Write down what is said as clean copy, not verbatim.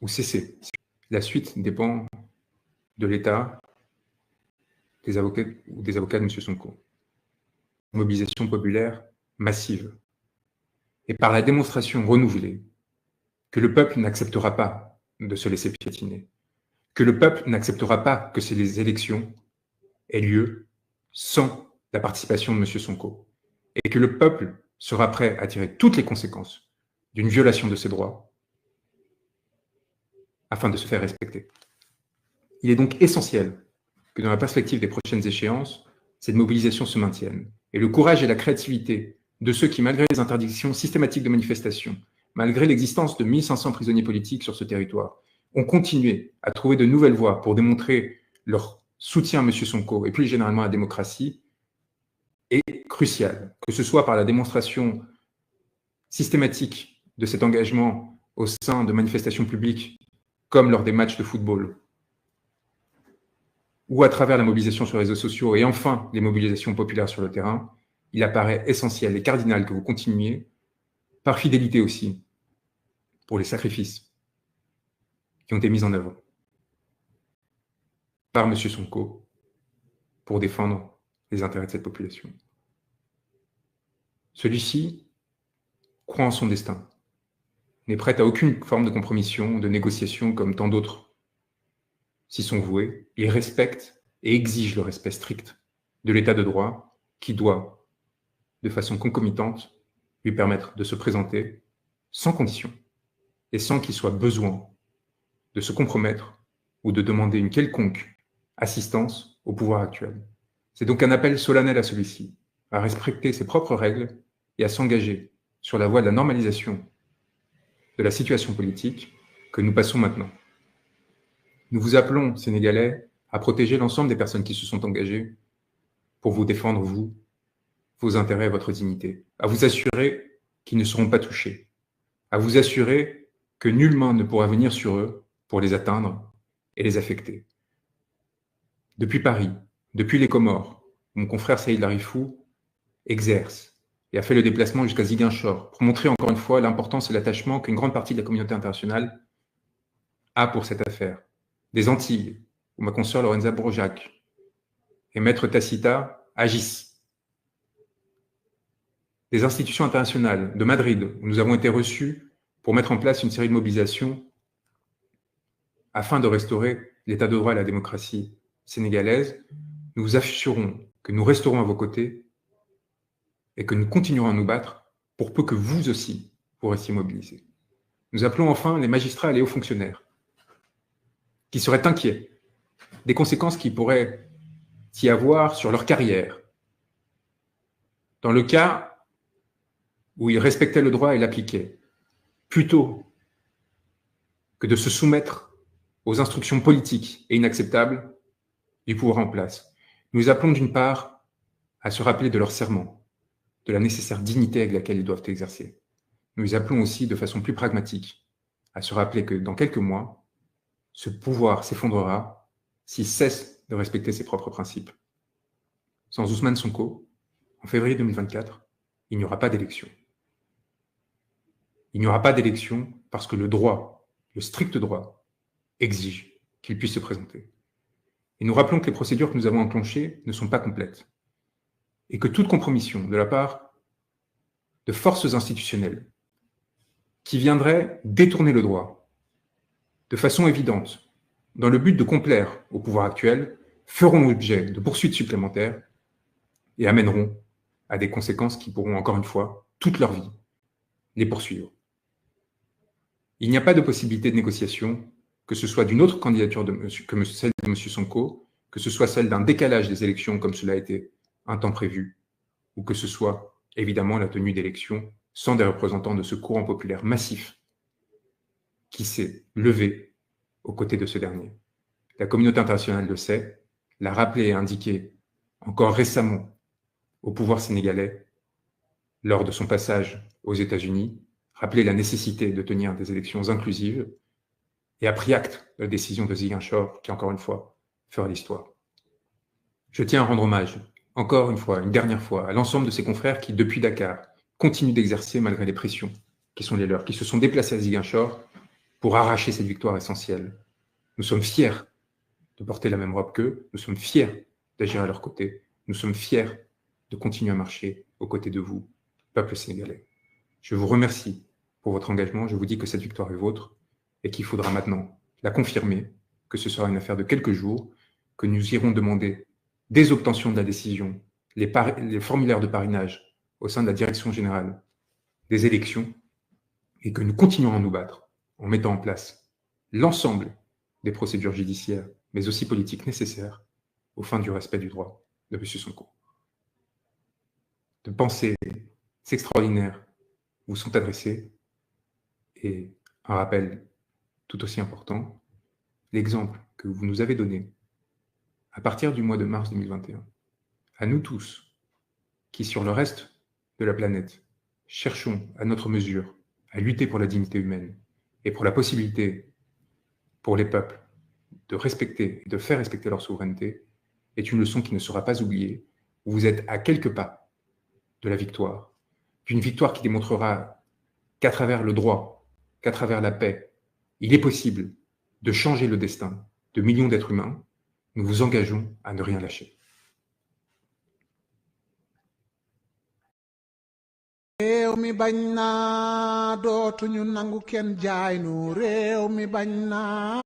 ou cesser. La suite dépend de l'État, des avocats ou des avocats de M. Sonko. Mobilisation populaire massive. Et par la démonstration renouvelée que le peuple n'acceptera pas de se laisser piétiner, que le peuple n'acceptera pas que ces élections aient lieu sans la participation de M. Sonko, et que le peuple sera prêt à tirer toutes les conséquences d'une violation de ses droits afin de se faire respecter. Il est donc essentiel que dans la perspective des prochaines échéances, cette mobilisation se maintienne. Et le courage et la créativité de ceux qui, malgré les interdictions systématiques de manifestation, malgré l'existence de 1500 prisonniers politiques sur ce territoire, ont continué à trouver de nouvelles voies pour démontrer leur soutien à M. Sonko et plus généralement à la démocratie, est crucial, que ce soit par la démonstration systématique de cet engagement au sein de manifestations publiques, comme lors des matchs de football, ou à travers la mobilisation sur les réseaux sociaux et enfin les mobilisations populaires sur le terrain, il apparaît essentiel et cardinal que vous continuiez, par fidélité aussi, pour les sacrifices qui ont été mis en œuvre par M. Sonko pour défendre les intérêts de cette population. Celui-ci croit en son destin, n'est prêt à aucune forme de compromission, de négociation comme tant d'autres s'y sont voués. Il respecte et exige le respect strict de l'état de droit qui doit, de façon concomitante, lui permettre de se présenter sans condition et sans qu'il soit besoin de se compromettre ou de demander une quelconque assistance au pouvoir actuel. C'est donc un appel solennel à celui-ci, à respecter ses propres règles et à s'engager sur la voie de la normalisation de la situation politique que nous passons maintenant. Nous vous appelons, Sénégalais, à protéger l'ensemble des personnes qui se sont engagées pour vous défendre, vous, vos intérêts et votre dignité, à vous assurer qu'ils ne seront pas touchés, à vous assurer que nul main ne pourra venir sur eux pour les atteindre et les affecter. Depuis Paris, depuis les Comores, où mon confrère Saïd Larifou exerce et a fait le déplacement jusqu'à Ziguinchor pour montrer encore une fois l'importance et l'attachement qu'une grande partie de la communauté internationale a pour cette affaire. Des Antilles, où ma consoeur Lorenza Brojac et Maître Tacita agissent. Des institutions internationales de Madrid, où nous avons été reçus pour mettre en place une série de mobilisations afin de restaurer l'état de droit et la démocratie sénégalaise. Nous vous assurons que nous resterons à vos côtés et que nous continuerons à nous battre pour peu que vous aussi, vous restiez mobilisés. Nous appelons enfin les magistrats et les hauts fonctionnaires qui seraient inquiets des conséquences qui pourraient y avoir sur leur carrière, dans le cas où ils respectaient le droit et l'appliquaient, plutôt que de se soumettre aux instructions politiques et inacceptables du pouvoir en place. Nous appelons d'une part à se rappeler de leur serment, de la nécessaire dignité avec laquelle ils doivent exercer. Nous appelons aussi de façon plus pragmatique à se rappeler que dans quelques mois, ce pouvoir s'effondrera s'il cesse de respecter ses propres principes. Sans Ousmane Sonko, en février 2024, il n'y aura pas d'élection. Il n'y aura pas d'élection parce que le droit, le strict droit, exige qu'il puisse se présenter. Et nous rappelons que les procédures que nous avons enclenchées ne sont pas complètes et que toute compromission de la part de forces institutionnelles qui viendraient détourner le droit de façon évidente, dans le but de complaire au pouvoir actuel, feront l'objet de poursuites supplémentaires et amèneront à des conséquences qui pourront, encore une fois, toute leur vie, les poursuivre. Il n'y a pas de possibilité de négociation, que ce soit d'une autre candidature que celle de M. Sonko, que ce soit celle d'un décalage des élections comme cela a été un temps prévu, ou que ce soit évidemment la tenue d'élections sans des représentants de ce courant populaire massif qui s'est levé aux côtés de ce dernier. La communauté internationale le sait, l'a rappelé et indiqué encore récemment au pouvoir sénégalais lors de son passage aux États-Unis, rappelé la nécessité de tenir des élections inclusives et a pris acte de la décision de Ziguinchor qui, encore une fois, fera l'histoire. Je tiens à rendre hommage, encore une fois, une dernière fois, à l'ensemble de ses confrères qui, depuis Dakar, continuent d'exercer malgré les pressions qui sont les leurs, qui se sont déplacés à Ziguinchor pour arracher cette victoire essentielle. Nous sommes fiers de porter la même robe qu'eux, nous sommes fiers d'agir à leur côté, nous sommes fiers de continuer à marcher aux côtés de vous, peuple sénégalais. Je vous remercie pour votre engagement, je vous dis que cette victoire est vôtre et qu'il faudra maintenant la confirmer, que ce sera une affaire de quelques jours, que nous irons demander dès obtention de la décision les formulaires de parrainage au sein de la direction générale des élections et que nous continuerons à nous battre en mettant en place l'ensemble des procédures judiciaires, mais aussi politiques nécessaires aux fins du respect du droit de M. Sonko. De pensées extraordinaires vous sont adressées et un rappel tout aussi important, l'exemple que vous nous avez donné à partir du mois de mars 2021, à nous tous qui sur le reste de la planète cherchons à notre mesure à lutter pour la dignité humaine et pour la possibilité pour les peuples de respecter et de faire respecter leur souveraineté, est une leçon qui ne sera pas oubliée. Vous êtes à quelques pas de la victoire, d'une victoire qui démontrera qu'à travers le droit, qu'à travers la paix, il est possible de changer le destin de millions d'êtres humains. Nous vous engageons à ne rien lâcher. réew mi bañ naa dootuñu nangu kenn jaay nu réew mi bañ naa